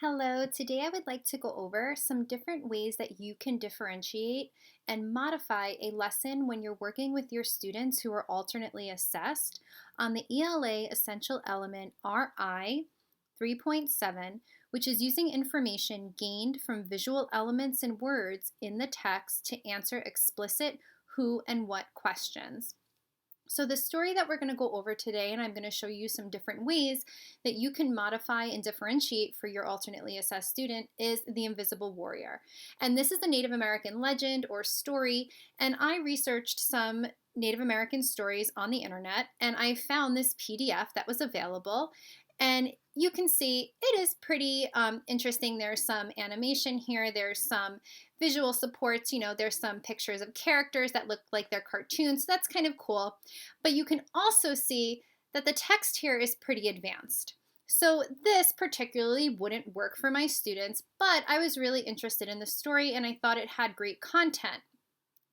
Hello, today I would like to go over some different ways that you can differentiate and modify a lesson when you're working with your students who are alternately assessed on the ELA Essential Element RI 3.7, which is using information gained from visual elements and words in the text to answer explicit who and what questions. So the story that we're going to go over today, and I'm going to show you some different ways that you can modify and differentiate for your alternately assessed student, is The Invisible Warrior. And this is a Native American legend or story, and I researched some Native American stories on the internet, and I found this PDF that was available. And you can see it is pretty interesting. There's some animation here. There's some visual supports. There's some pictures of characters that look like they're cartoons. So that's kind of cool. But you can also see that the text here is pretty advanced. So this particularly wouldn't work for my students, but I was really interested in the story and I thought it had great content.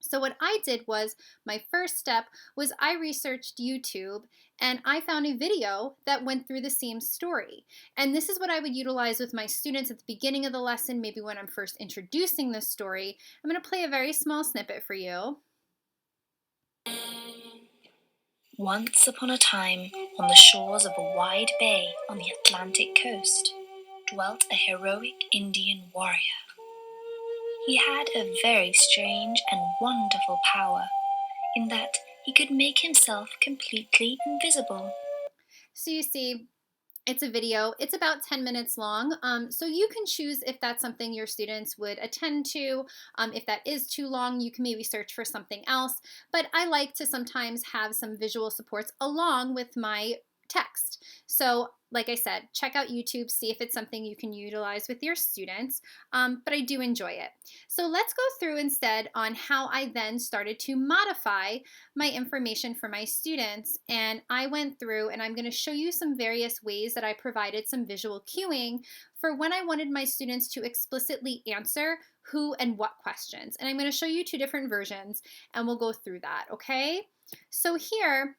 So what I did was, my first step was I researched YouTube and I found a video that went through the same story. And this is what I would utilize with my students at the beginning of the lesson, maybe when I'm first introducing the story. I'm going to play a very small snippet for you. Once upon a time, on the shores of a wide bay on the Atlantic coast, dwelt a heroic Indian warrior. He had a very strange and wonderful power in that he could make himself completely invisible. So you see, it's a video. It's about 10 minutes long. So you can choose if that's something your students would attend to. If that is too long, you can maybe search for something else. But I like to sometimes have some visual supports along with my text. So like I said, check out YouTube, see if it's something you can utilize with your students, but I do enjoy it. So let's go through instead on how I then started to modify my information for my students. And I went through and I'm going to show you some various ways that I provided some visual cueing for when I wanted my students to explicitly answer who and what questions. And I'm going to show you two different versions and we'll go through that, okay? So here,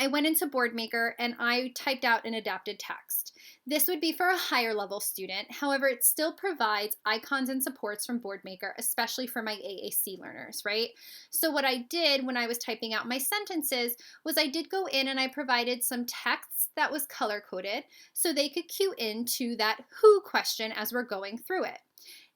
I went into Boardmaker and I typed out an adapted text. This would be for a higher level student. However, it still provides icons and supports from Boardmaker, especially for my AAC learners, right? So what I did when I was typing out my sentences was I did go in and I provided some text that was color coded so they could cue into that who question as we're going through it.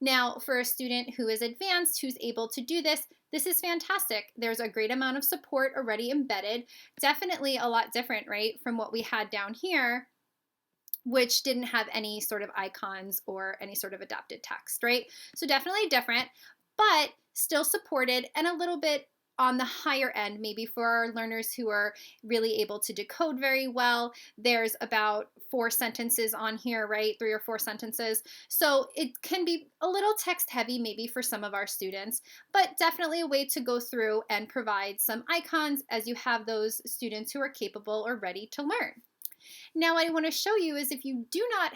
Now, for a student who is advanced, who's able to do this, this is fantastic. There's a great amount of support already embedded. Definitely a lot different, right, from what we had down here, which didn't have any sort of icons or any sort of adapted text, right? So definitely different, but still supported and a little bit on the higher end, maybe for our learners who are really able to decode very well. There's about 4 sentences on here, right? 3 or 4 sentences. So it can be a little text heavy maybe for some of our students, but definitely a way to go through and provide some icons as you have those students who are capable or ready to learn. Now, what I want to show you is if you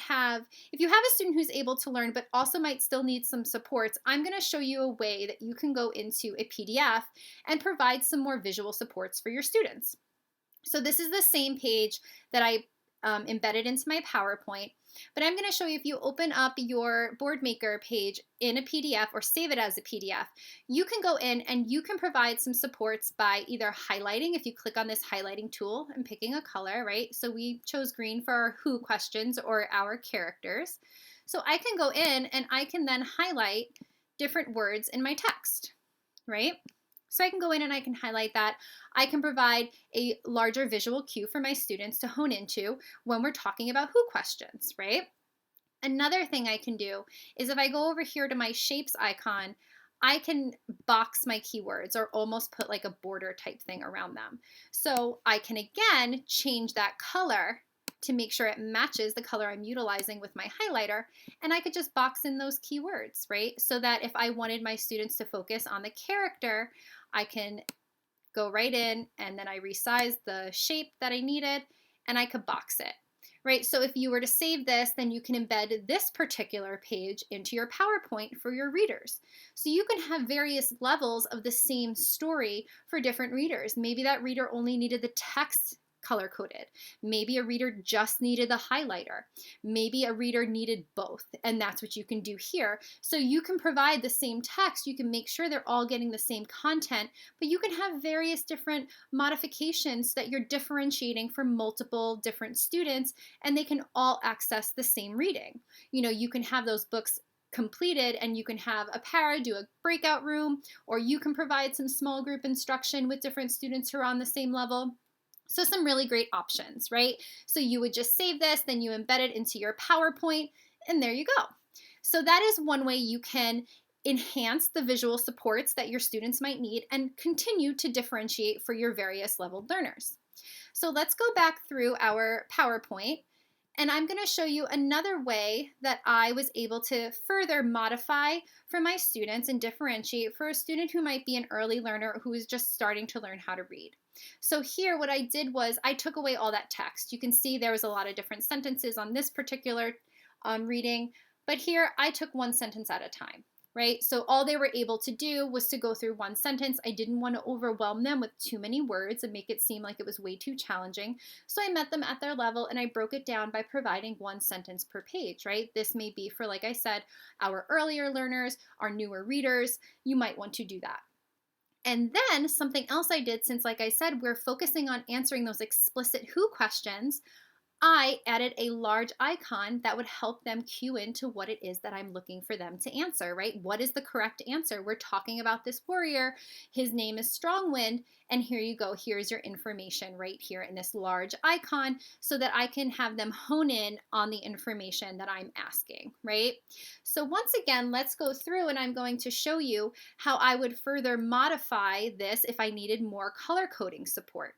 have a student who's able to learn but also might still need some supports, I'm going to show you a way that you can go into a PDF and provide some more visual supports for your students. So this is the same page that I embedded into my PowerPoint. But I'm going to show you, if you open up your Boardmaker page in a PDF or save it as a PDF, you can go in and you can provide some supports by either highlighting, if you click on this highlighting tool and picking a color, right? So we chose green for our who questions or our characters. So I can go in and I can then highlight different words in my text, right? So I can go in and I can highlight that. I can provide a larger visual cue for my students to hone into when we're talking about who questions, right? Another thing I can do is if I go over here to my shapes icon, I can box my keywords or almost put like a border type thing around them. So I can again change that color to make sure it matches the color I'm utilizing with my highlighter, and I could just box in those keywords, right? So that if I wanted my students to focus on the character, I can go right in and then I resize the shape that I needed and I could box it, right? So if you were to save this, then you can embed this particular page into your PowerPoint for your readers. So you can have various levels of the same story for different readers. Maybe that reader only needed the text color coded. Maybe a reader just needed the highlighter. Maybe a reader needed both, and that's what you can do here. So you can provide the same text, you can make sure they're all getting the same content, but you can have various different modifications that you're differentiating for multiple different students, and they can all access the same reading. You can have those books completed and you can have a para do a breakout room, or you can provide some small group instruction with different students who are on the same level. So some really great options, right? So you would just save this, then you embed it into your PowerPoint, and there you go. So that is one way you can enhance the visual supports that your students might need and continue to differentiate for your various leveled learners. So let's go back through our PowerPoint, and I'm going to show you another way that I was able to further modify for my students and differentiate for a student who might be an early learner who is just starting to learn how to read. So here what I did was I took away all that text. You can see there was a lot of different sentences on this particular reading, but here I took one sentence at a time. Right? So all they were able to do was to go through one sentence. I didn't want to overwhelm them with too many words and make it seem like it was way too challenging. So I met them at their level and I broke it down by providing one sentence per page, right? This may be for, like I said, our earlier learners, our newer readers. You might want to do that. And then something else I did, since like I said, we're focusing on answering those explicit who questions, I added a large icon that would help them cue into what it is that I'm looking for them to answer, right? What is the correct answer? We're talking about this warrior. His name is Strongwind. And here you go. Here's your information right here in this large icon so that I can have them hone in on the information that I'm asking, right? So once again, let's go through and I'm going to show you how I would further modify this if I needed more color coding support.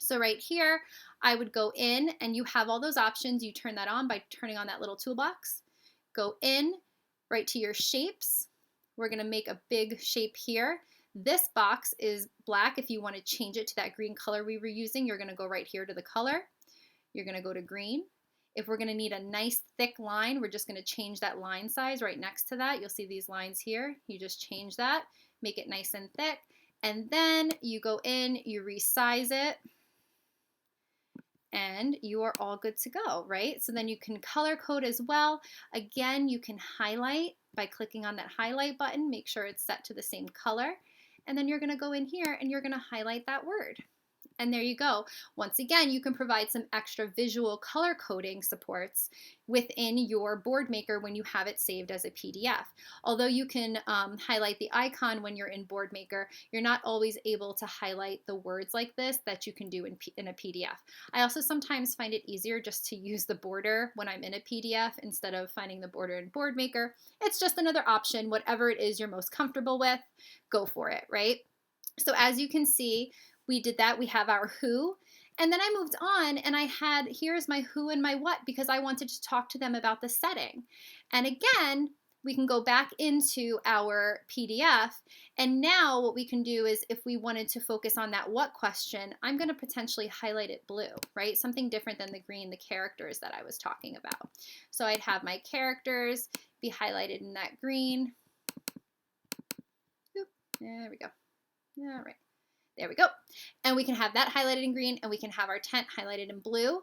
So right here, I would go in and you have all those options. You turn that on by turning on that little toolbox. Go in, right to your shapes. We're going to make a big shape here. This box is black. If you want to change it to that green color we were using, you're going to go right here to the color. You're going to go to green. If we're going to need a nice thick line, we're just going to change that line size right next to that. You'll see these lines here. You just change that, make it nice and thick. And then you go in, you resize it, and you are all good to go, right? So then you can color code as well. Again, you can highlight by clicking on that highlight button, make sure it's set to the same color. And then you're gonna go in here and you're gonna highlight that word. And there you go. Once again, you can provide some extra visual color coding supports within your Boardmaker when you have it saved as a PDF. Although you can highlight the icon when you're in Boardmaker, you're not always able to highlight the words like this that you can do in a PDF. I also sometimes find it easier just to use the border when I'm in a PDF instead of finding the border in Boardmaker. It's just another option. Whatever it is you're most comfortable with, go for it, right? So as you can see, we did that. We have our who. And then I moved on and I had, here's my who and my what, because I wanted to talk to them about the setting. And again, we can go back into our PDF. And now what we can do is if we wanted to focus on that what question, I'm going to potentially highlight it blue, right? Something different than the green, the characters that I was talking about. So I'd have my characters be highlighted in that green. Oop, there we go. All right. There we go. And we can have that highlighted in green and we can have our tent highlighted in blue.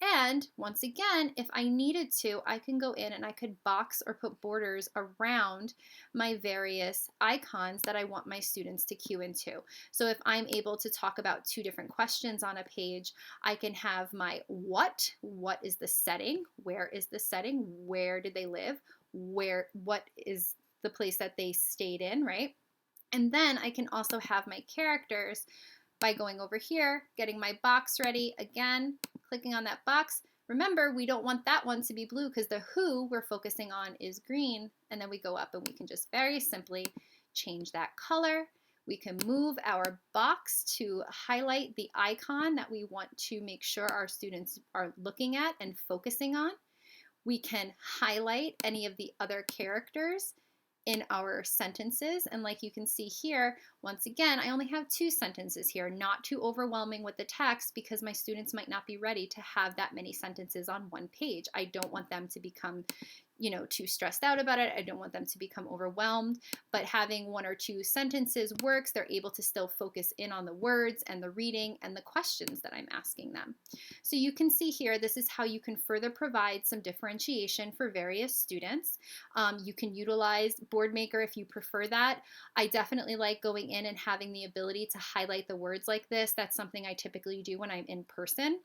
And once again, if I needed to, I can go in and I could box or put borders around my various icons that I want my students to cue into. So if I'm able to talk about two different questions on a page, I can have my what is the setting, where is the setting, where did they live, what is the place that they stayed in, right? And then I can also have my characters by going over here, getting my box ready, again, clicking on that box. Remember, we don't want that one to be blue because the who we're focusing on is green. And then we go up and we can just very simply change that color. We can move our box to highlight the icon that we want to make sure our students are looking at and focusing on. We can highlight any of the other characters in our sentences, and like you can see here, Once again, I only have 2 sentences here, not too overwhelming with the text because my students might not be ready to have that many sentences on one page. I don't want them to become too stressed out about it. I don't want them to become overwhelmed, but having 1 or 2 sentences works. They're able to still focus in on the words and the reading and the questions that I'm asking them. So you can see here, this is how you can further provide some differentiation for various students. You can utilize Boardmaker if you prefer that. I definitely like going in and having the ability to highlight the words like this. That's something I typically do when I'm in person.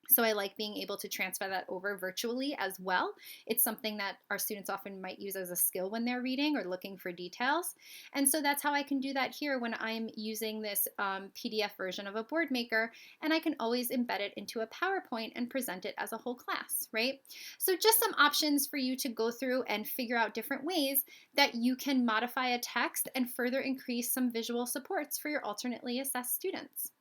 So I like being able to transfer that over virtually as well. It's something that our students often might use as a skill when they're reading or looking for details. And so that's how I can do that here when I'm using this PDF version of a Boardmaker, and I can always embed it into a PowerPoint and present it as a whole class, right? So just some options for you to go through and figure out different ways that you can modify a text and further increase some visual supports for your alternately assessed students.